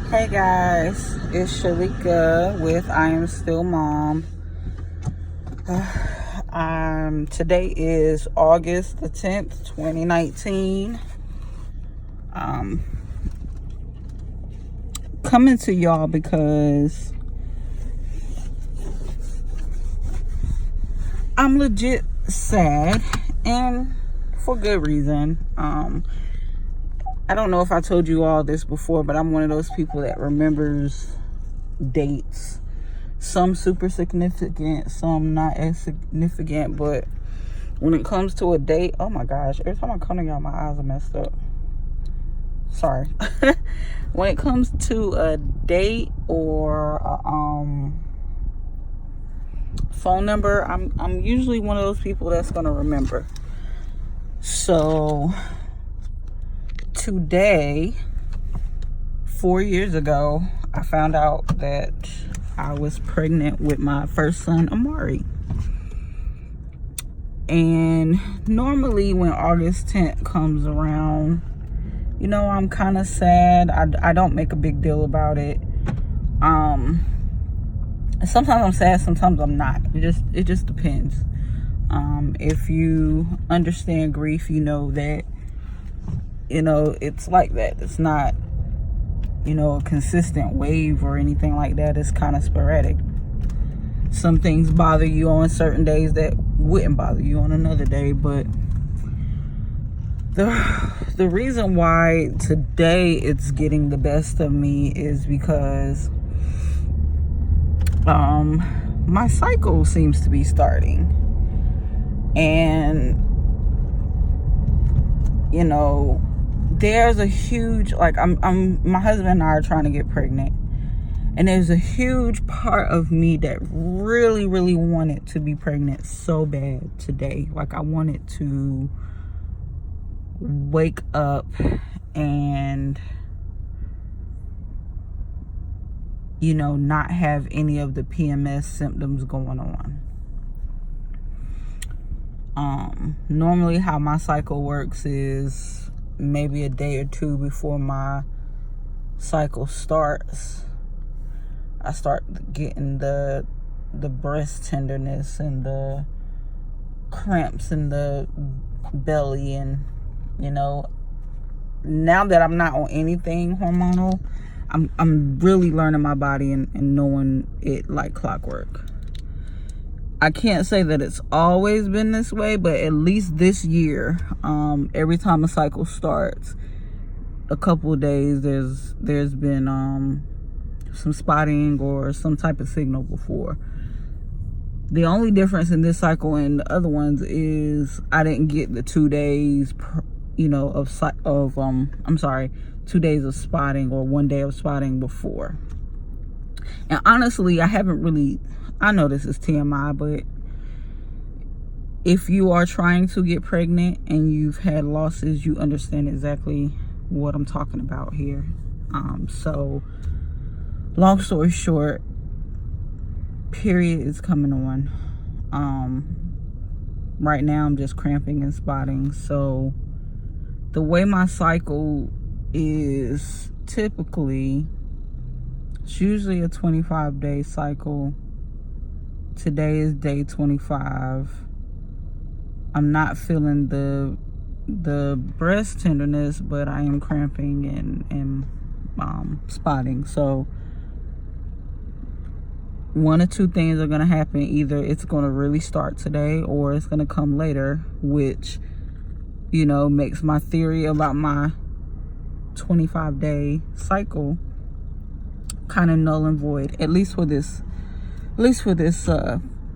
Hey guys, it's Shalika with I Am Still Mom. Today is August the 10th, 2019. Coming to y'all because I'm legit sad, and for good reason. I don't know if I told you all this before, but I'm one of those people that remembers dates. Some super significant, some not as significant, but when it comes to a date, oh my gosh, every time I come to y'all, my eyes are messed up. Sorry. When it comes to a date or a phone number, I'm usually one of those people that's gonna remember. So today, 4 years ago, I found out that I was pregnant with my first son, Amari. And normally when August 10th comes around, you know, I'm kind of sad. I don't make a big deal about it. Sometimes I'm sad, sometimes I'm not. It just depends. If you understand grief, you know that, you know, it's like that. It's not, you know, a consistent wave or anything like that. It's kind of sporadic. Some things bother you on certain days that wouldn't bother you on another day. But the reason why today it's getting the best of me is because my cycle seems to be starting. And, you know, there's a huge, like, my husband and I are trying to get pregnant, and there's a huge part of me that really, really wanted to be pregnant so bad today. Like, I wanted to wake up and, you know, not have any of the PMS symptoms going on. Normally how my cycle works is maybe a day or two before my cycle starts, I start getting the breast tenderness and the cramps in the belly. And, you know, now that I'm not on anything hormonal, I'm really learning my body and knowing it like clockwork. I can't say that it's always been this way, but at least this year, every time a cycle starts, a couple of days, there's been some spotting or some type of signal before. The only difference in this cycle and the other ones is I didn't get the 2 days, you know, of 2 days of spotting or 1 day of spotting before. And honestly, I know this is TMI, but if you are trying to get pregnant and you've had losses, you understand exactly what I'm talking about here. So long story short, period is coming on. Right now I'm just cramping and spotting. So the way my cycle is typically, it's usually a 25-day cycle. Today is day 25. I'm not feeling the breast tenderness, but I am cramping and spotting. So one or two things are going to happen. Either it's going to really start today or it's going to come later, which, you know, makes my theory about my 25-day cycle kind of null and void, at least for this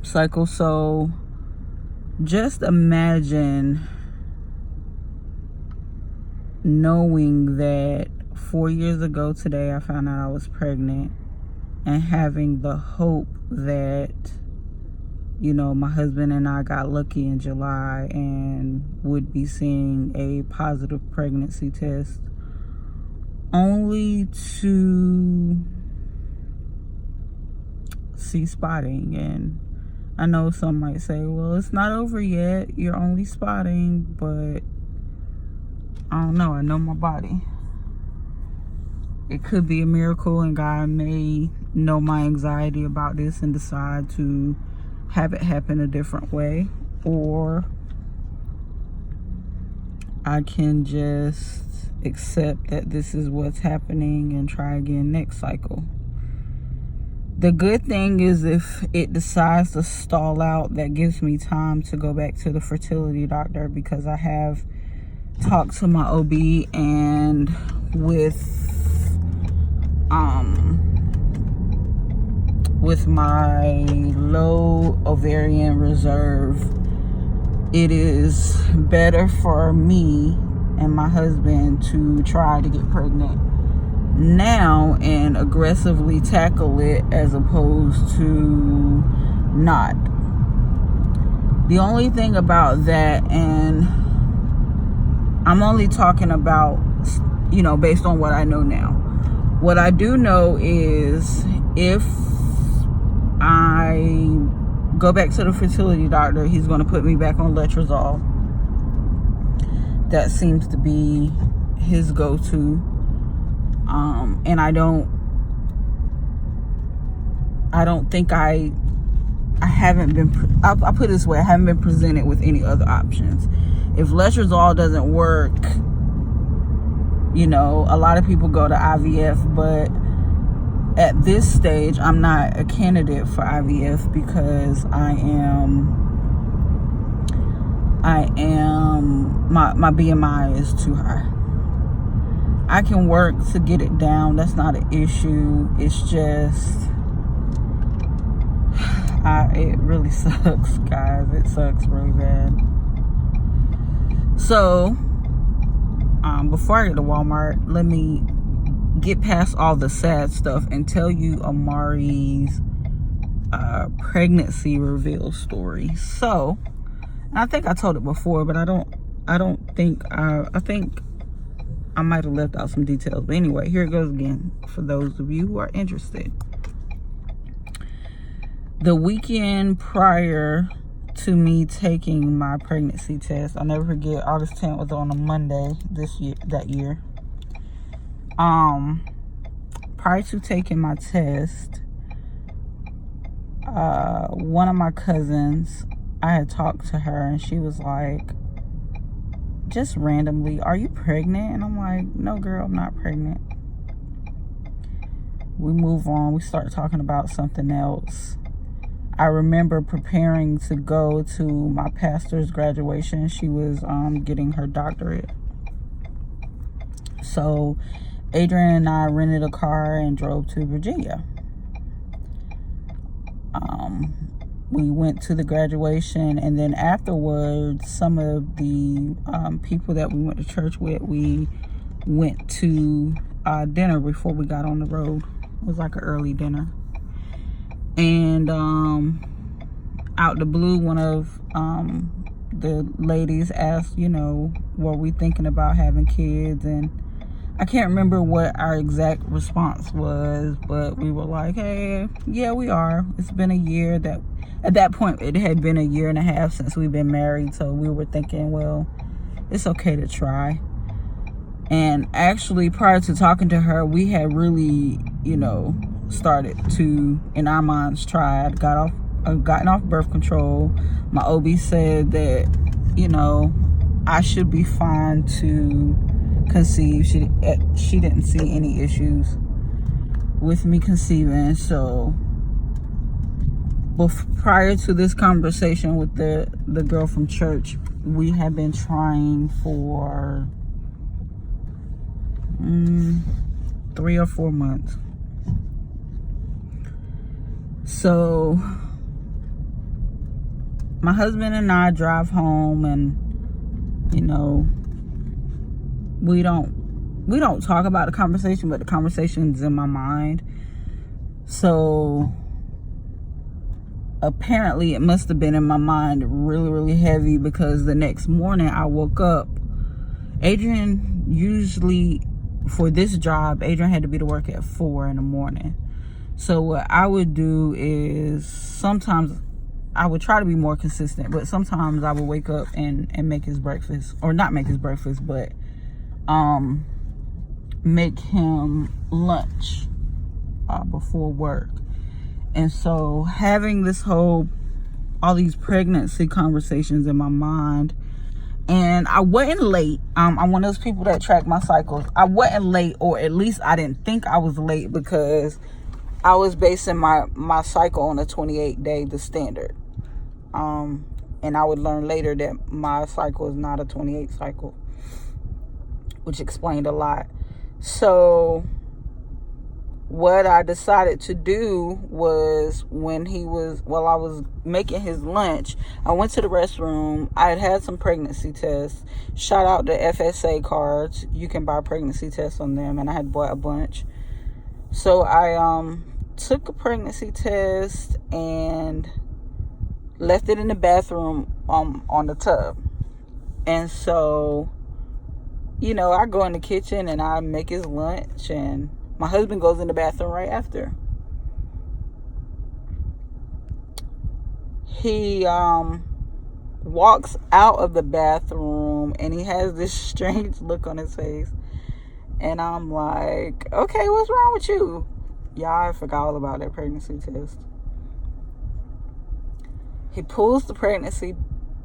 cycle. So just imagine knowing that 4 years ago today I found out I was pregnant, and having the hope that, you know, my husband and I got lucky in July and would be seeing a positive pregnancy test, only to see spotting. And I know some might say, well, it's not over yet, you're only spotting, but I don't know, I know my body. it could be a miracle, and God may know my anxiety about this and decide to have it happen a different way, or I can just accept that this is what's happening and try again next cycle. The good thing is, if it decides to stall out, that gives me time to go back to the fertility doctor, because I have talked to my OB, and with my low ovarian reserve, it is better for me and my husband to try to get pregnant now and aggressively tackle it, as opposed to not. The only thing about that, and I'm only talking about, based on what I know now. What I do know is, if I go back to the fertility doctor, he's going to put me back on letrozole. That seems to be his go-to. And I don't think I haven't been, I'll put it this way, I haven't been presented with any other options. If letrozole doesn't work, a lot of people go to IVF, but at this stage, I'm not a candidate for IVF, because my BMI is too high. I can work to get it down. That's not an issue. It's just, it really sucks, guys. It sucks really bad. So, before I get to Walmart, let me get past all the sad stuff and tell you Amari's pregnancy reveal story. So, I think I told it before, but I think I might have left out some details. But anyway, here it goes again for those of you who are interested. The weekend prior to me taking my pregnancy test, I'll never forget, August 10th was on a Monday that year. Prior to taking my test, one of my cousins, I had talked to her, and she was like, just randomly, "Are you pregnant?" And I'm like, "No, girl, I'm not pregnant." We move on. We start talking about something else. I remember preparing to go to my pastor's graduation. She was getting her doctorate. So Adrian and I rented a car and drove to Virginia. We went to the graduation, and then afterwards, some of the people that we went to church with, we went to dinner before we got on the road. It was like an early dinner. And out the blue, one of the ladies asked, were we thinking about having kids? And I can't remember what our exact response was, but we were like, hey, yeah, we are. It's been a year. At that point, it had been 1.5 years since we've been married. So we were thinking, well, it's okay to try. And actually, prior to talking to her, we had really, started to, in our minds, gotten off birth control. My OB said that, I should be fine to conceive. She didn't see any issues with me conceiving. So prior to this conversation with the girl from church, we had been trying for 3 or 4 months. So my husband and I drive home, and we don't talk about the conversation, but the conversation's in my mind. So apparently it must have been in my mind really, really heavy, because the next morning I woke up. Adrian, usually for this job, Adrian had to be to work at 4 in the morning. So what I would do is, sometimes I would try to be more consistent, but sometimes I would wake up and make his breakfast, or not make his breakfast, but make him lunch before work. And so having all these pregnancy conversations in my mind, and I wasn't late. I'm one of those people that track my cycles. I wasn't late, or at least I didn't think I was late, because I was basing my cycle on a 28-day, the standard. And I would learn later that my cycle is not a 28 cycle, which explained a lot. So what I decided to do was, while I was making his lunch, I went to the restroom. I had some pregnancy tests. Shout out to FSA cards. You can buy pregnancy tests on them, and I had bought a bunch. So I took a pregnancy test and left it in the bathroom on the tub. And so, I go in the kitchen and I make his lunch, and my husband goes in the bathroom right after. He walks out of the bathroom and he has this strange look on his face. And I'm like, okay, what's wrong with you? Y'all, I forgot all about that pregnancy test. He pulls the pregnancy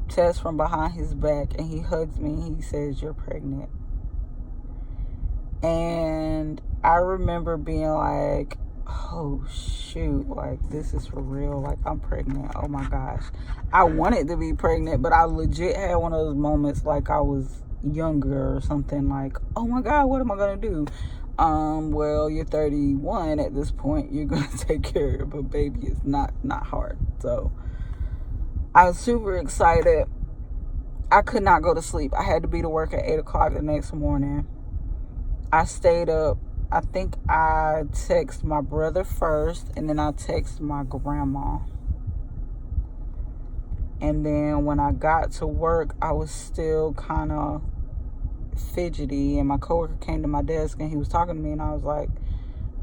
test from behind his back and he hugs me and he says, "You're pregnant." And I remember being like, oh shoot, like this is for real, like I'm pregnant. Oh my gosh. I wanted to be pregnant, but I legit had one of those moments like I was younger or something, like, oh my God, what am I gonna do? Well, you're 31 at this point, you're gonna take care of a baby. It's not hard. So I was super excited. I could not go to sleep. I had to be to work at 8 o'clock the next morning. I stayed up. I think I texted my brother first, and then I texted my grandma. And then when I got to work, I was still kind of fidgety, and my coworker came to my desk and he was talking to me, and I was like,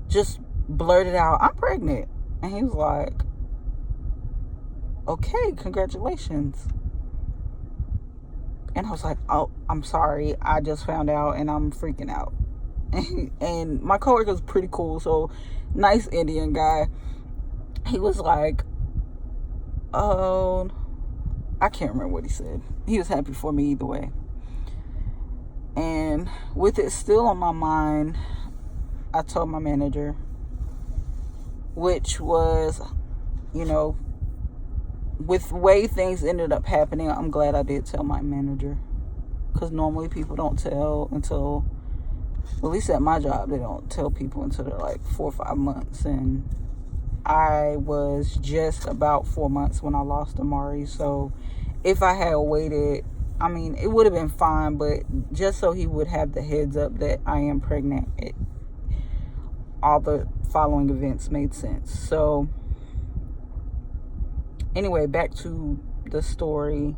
just blurted out, "I'm pregnant." And he was like, "Okay, congratulations." And I was like, "Oh, I'm sorry, I just found out and I'm freaking out." And my coworker's pretty cool, so nice Indian guy. He was like, "Oh," I can't remember what he said. He was happy for me either way. And with it still on my mind, I told my manager, which was, with the way things ended up happening, I'm glad I did tell my manager, because normally people don't tell until, at least at my job, they don't tell people until they're like 4 or 5 months. And I was just about 4 months when I lost Amari. So if I had waited, it would have been fine, but just so he would have the heads up that I am pregnant, all the following events made sense. So anyway, back to the story.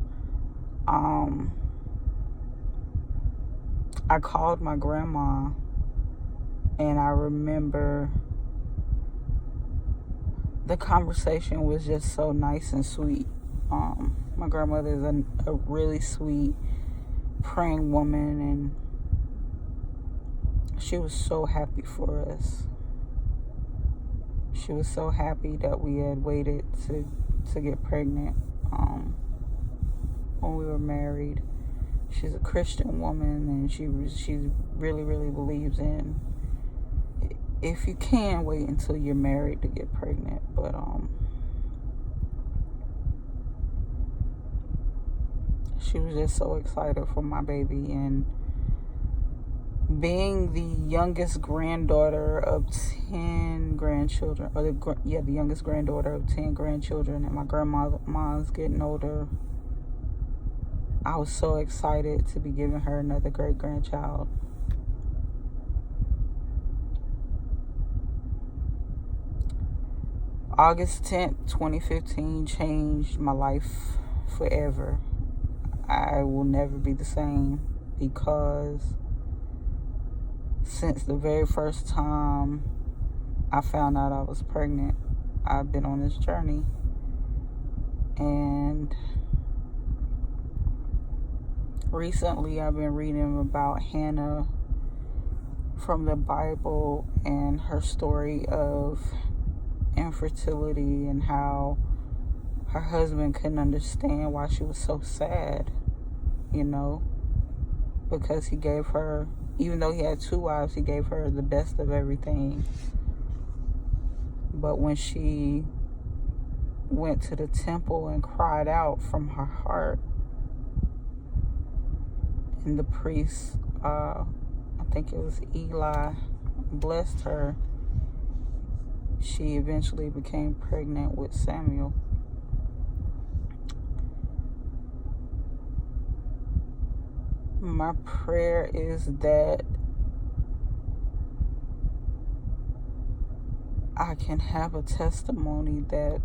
I called my grandma, and I remember the conversation was just so nice and sweet. My grandmother is a really sweet, praying woman, and she was so happy for us. She was so happy that we had waited to get pregnant when we were married. She's a Christian woman, and she really, really believes in, if you can, wait until you're married to get pregnant. But she was just so excited for my baby. And being the youngest granddaughter of 10 grandchildren, or the youngest granddaughter of 10 grandchildren, and my grandma's getting older, I was so excited to be giving her another great grandchild. August 10th, 2015 changed my life forever. I will never be the same, because since the very first time I found out I was pregnant, I've been on this journey. And recently I've been reading about Hannah from the Bible and her story of infertility and how her husband couldn't understand why she was so sad, because he gave her, even though he had 2 wives, he gave her the best of everything. But when she went to the temple and cried out from her heart, and the priest, I think it was Eli, blessed her, she eventually became pregnant with Samuel. My prayer is that I can have a testimony that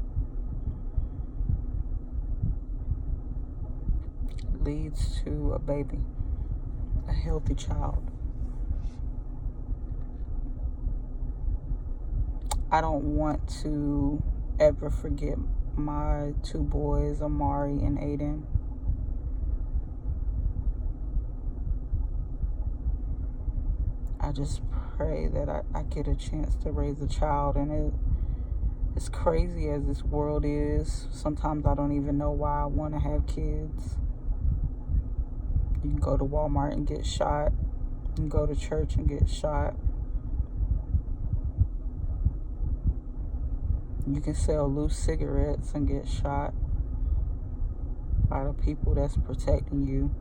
leads to a baby, a healthy child. I don't want to ever forget my 2 boys, Amari and Aiden. I just pray that I get a chance to raise a child. And as crazy as this world is, sometimes I don't even know why I want to have kids. You can go to Walmart and get shot. You can go to church and get shot. You can sell loose cigarettes and get shot by the people that's protecting you,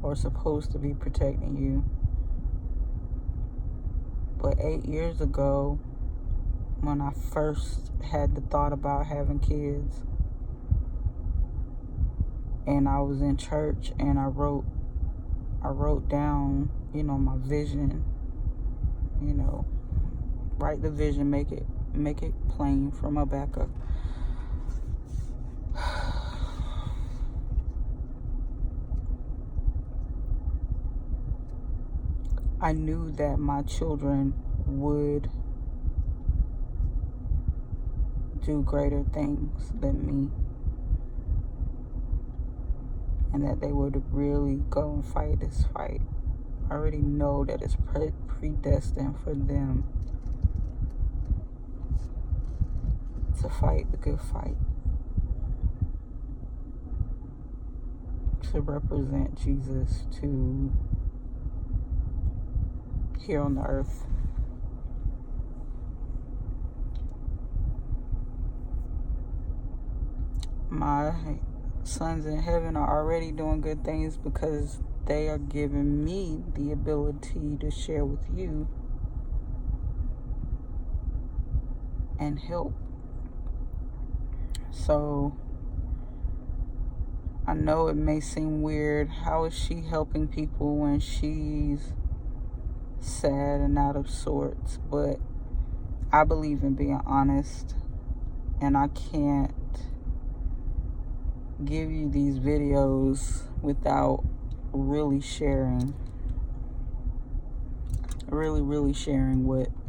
or supposed to be protecting you. But 8 years ago, when I first had the thought about having kids, and I was in church and I wrote down, my vision, write the vision, make it plain from Habakkuk. I knew that my children would do greater things than me, and that they would really go and fight this fight. I already know that it's predestined for them to fight the good fight, to represent Jesus to here on the earth. My sons in heaven are already doing good things because they are giving me the ability to share with you and help. So I know it may seem weird. How is she helping people when she's sad and out of sorts? But I believe in being honest, and I can't give you these videos without really sharing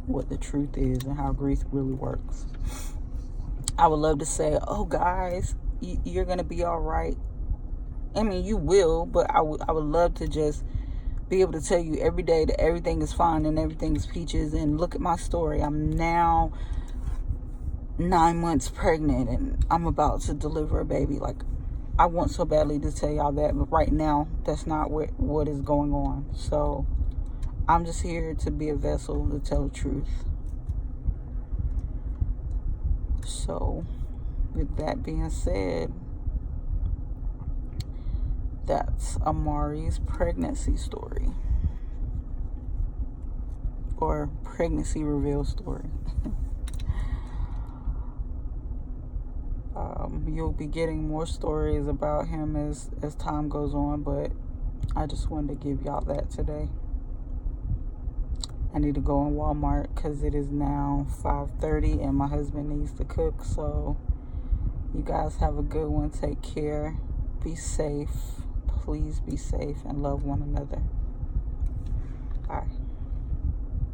what the truth is and how grief really works. I would love to say, oh guys, you're gonna be all right. I mean, you will, but I would love to just be able to tell you every day that everything is fine and everything is peaches. And look at my story. I'm now 9 months pregnant and I'm about to deliver a baby. Like, I want so badly to tell y'all that, but right now that's not what is going on. So I'm just here to be a vessel to tell the truth. So with that being said, that's Amari's pregnancy story, or pregnancy reveal story. You'll be getting more stories about him as time goes on, but I just wanted to give y'all that today. I need to go in Walmart because it is now 5:30 and my husband needs to cook. So you guys have a good one. Take care. Be safe. Please be safe and love one another. Bye.